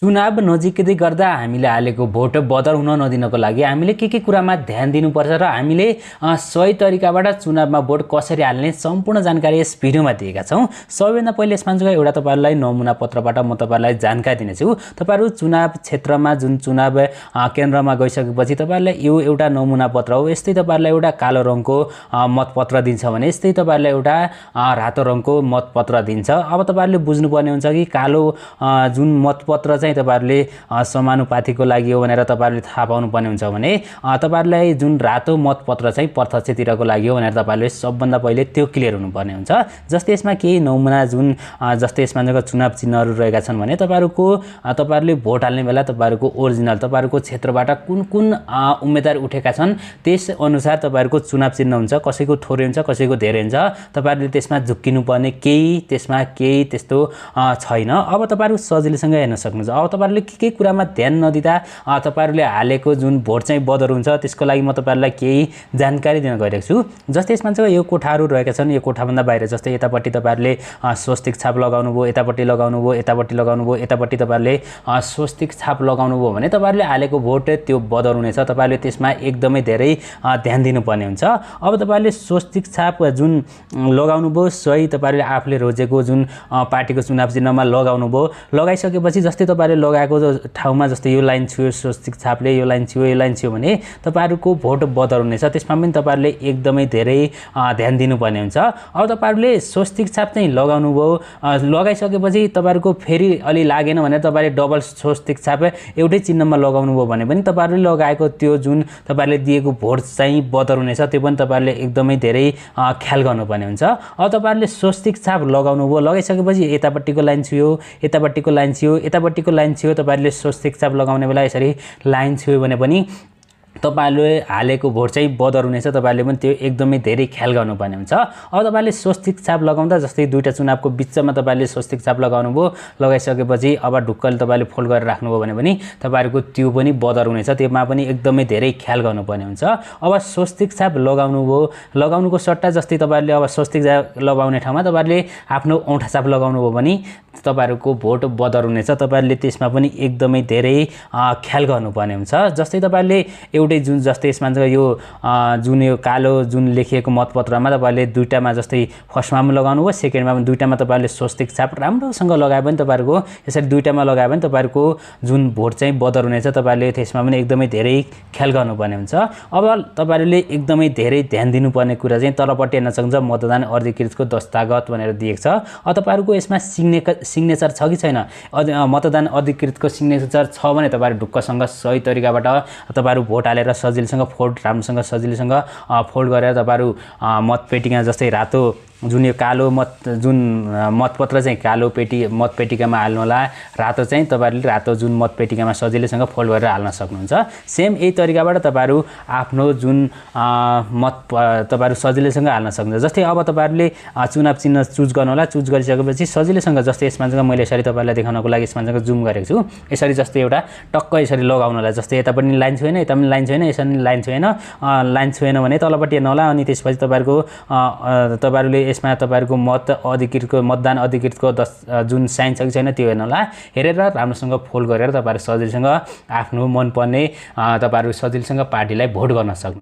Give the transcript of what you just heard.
चुनाव नजिकै गर्दा हामीले हालेको भोट बदर हुन नदिनको लागि हामीले के कुरामा ध्यान दिनुपर्छ र हामीले सही तरिकाबाट चुनावमा भोट कसरी हाल्ने सम्पूर्ण जानकारी यस भिडियोमा दिएका छौं। सबैभन्दा पहिले यसमा एउटा तपाईहरुलाई नमुना पत्रबाट म तपाईहरुलाई जानकारी दिनेछु। तपाईहरु चुनाव क्षेत्रमा जुन चुनाव केन्द्रमा गइसकेपछि तपाईहरुलाई यो एउटा नमुना पत्र हो। यस्तै तपाईहरुलाई एउटा कालो रङको मतपत्र दिन्छ भने यस्तै तपाईहरुलाई एउटा रातो रङको मतपत्र दिन्छ। अब तपाईहरुले बुझ्नुपर्ने हुन्छ कि कालो जुन मतपत्र चाहिँ तपाईहरुले समानुपातिको लागि हो भनेर तपाईहरुले थाहा पाउनु पर्ने हुन्छ भने तपाईहरुलाई जुन रातो मतपत्र चाहिँ प्रत्यक्षतिरको लागि हो भनेर तपाईहरुले सबभन्दा पहिले त्यो क्लियर हुनुपर्ने हुन्छ। जस्तै यसमा केही नमुना जुन जस्तै यसमा चुनाव चिन्हहरु रहेका छन् भने तपाईहरुले भोट हाल्ने बेला तपाईहरुको ओरिजिनल तपाईहरुको क्षेत्रबाट कुन उम्मेदवार उठेका छन् त्यस अनुसार तपाईहरुको चुनाव चिन्ह हुन्छ। कसैको थोरै हुन्छ कसैको धेरै हुन्छ। तपाईहरुले त्यसमा झुक्किनु पर्ने त्यसमा केही त्यस्तो छैन। अब तपाईहरु सजिलैसँग हेर्न सक्नुहुन्छ। अब तपाईहरुले के कुरामा ध्यान नदिदा तपाईहरुले हालेको जुन भोट चाहिँ बदर हुन्छ त्यसको लागि म तपाईहरुलाई केही जानकारी दिन गइरहेको छु। जस्तै यसमा चाहिँ यो कोठाहरु रहेका छन्। यो कोठाभन्दा बाहिर जस्तै यतापट्टि तपाईहरुले स्वस्तिक छाप लगाउनु भयो, यतापट्टि लगाउनु भयो, यतापट्टि लगाउनु भयो, यतापट्टि तपाईहरुले स्वस्तिक छाप लगाउनु भयो भने तपाईहरुले हालेको भोट त्यो बदर हुनेछ। तपाईहरुले त्यसमा एकदमै धेरै ध्यान दिनुपर्ने हुन्छ। अब तपाईहरुले स्वस्तिक छाप जुन लगाउनु भयो सही तपाईहरुले आफूले रोजेको जुन पार्टीको चुनाव चिन्हमा लगाउनु भयो। लगाइसकेपछि जस्तै तपाईहरुले लगाएको ठाउँमा जस्तै यो लाइन छुयो स्वस्तिक छापले यो लाइन छुयो भने तपाईहरुको भोट बदर हुनेछ। त्यसमा पनि तपाईहरुले एकदमै धेरै ध्यान दिनुपर्ने हुन्छ। अब तपाईहरुले स्वस्तिक छाप चाहिँ लगाउनु भयो। लगाइसकेपछि तपाईहरुको फेरि अलि लागेन भने तपाईहरुले डबल स्वस्तिक छाप एउटै चिन्हमा लगाउनु भयो भने पनि तपाईहरुले लगाएको त्यो जुन तपाईहरुले दिएको भोट चाहिँ बदर हुनेछ। त्यो पनि तपाईहरुले एकदमै धेरै ख्याल गर्नुपर्ने हुन्छ। अब तपाईहरुले स्वस्तिक छाप लगाउनु भयो। लगाइसकेपछि यतापट्टिको लाइन छुयो, यतापट्टिको लाइन छुयो, यतापट्टिको लाइन छुयो। तपाईहरुले स्वस्तिक छाप लगाउने बेला यसरी लाइन छुयो भने पनि तपाईहरुले हालेको भोट चाहिँ बदर हुनेछ। तपाईहरुले पनि त्यो एकदमै धेरै ख्याल गर्नुपर्ने हुन्छ। अब तपाईहरुले स्वस्तिक छाप लगाउँदा जस्तै दुईटा चुनावको बीचमा तपाईहरुले स्वस्तिक छाप लगाउनु भयो। लगाइसकेपछि अब ढुक्कले तपाईहरुले फोल्ड गरेर राख्नुभयो भने पनि तपाईहरुको त्यो पनि बदर हुनेछ। त्यसमा पनि एकदमै धेरै ख्याल गर्नुपर्ने हुन्छ। अब स्वस्तिक छाप लगाउनु भयो। लगाउनुको सट्टा जस्तै तपाईहरुले अब स्वस्तिक छाप लगाउने ठाउँमा तपाईहरुले आफ्नो औँठा छाप लगाउनु भयो भने तपाईहरुको भोट बदर हुनेछ। तपाईहरुले त्यसमा पनि एकदमै धेरै ख्याल गर्नुपर्ने हुन्छ। जस्तै तपाईहरुले एउटै जुन जस्तै यसमा यो जुन यो कालो जुन लेखिएको मतपत्रमा तपाईहरुले दुईटामा जस्तै फर्स्टमा पनि लगाउनु भयो सेकेन्डमा पनि दुईटामा तपाईहरुले स्वस्तिक छाप राम्रोसँग लगाए पनि तपाईहरुको यसरी दुईटामा लगाए पनि तपाईहरुको जुन भोट चाहिँ बदर हुनेछ। तपाईहरुले त्यसमा पनि एकदमै धेरै ख्याल गर्नुपर्ने हुन्छ। अब तपाईहरुले एकदमै धेरै ध्यान दिनुपर्ने कुरा चाहिँ तलपट्टि हेर्न सक्नुहुन्छ मतदान अधिकृतको दस्तावेज भनेर दिएको छ। अब तपाईहरुको यसमा सिग्नेचर छ कि छैन। मतदान अधिकृतको सिग्नेचर छ भने तपाईहरु ढुक्कसँग सही तरिकाबाट तपाईहरु भोट हालेर सजिलैसँग राम्रोसँग सजिलैसँग फोल्ड गरेर तपाईहरु मतपेटिका जस्तै रातो जुन यो कालो मतपत्र चाहिँ कालो मतपेटिकामा हाल्नु होला। रातो चाहिँ तपाईहरुले रातो जुन मतपेटिकामा सजिलैसँग फोल्ड गरेर हाल्न सक्नुहुन्छ। सेम यही तरिकाबाट तपाईहरु आफ्नो जुन तपाईहरु सजिलैसँग हाल्न सक्नुहुन्छ। जस्तै अब तपाईहरुले चुनाव चिन्ह चुज गर्नु होला। चुज गरिसकेपछि सजिलैसँग जस्तै यसमा मैले यसरी तपाईहरुलाई देखाउनको लागि यसमा जुम गरेको छु। यसरी जस्तै एउटा टक्क यसरी लगाउनु होला। जस्तै यता पनि लाइन छैन यता पनि लाइन छैन यसरी लाइन छैन भने तलपट्टि हेर्नु होला। अनि त्यसपछि तपाईहरुले यसमा तपाईहरुको मतदान अधिकृतको जुन साइन छ कि छैन त्यो हेर्नु होला। हेरेर राम्रोसँग फोल्ड गरेर तपाईहरु सजिलैसँग आफ्नो मनपर्ने तपाईहरु सजिलैसँग पार्टीलाई भोट गर्न सक्नुहुन्छ।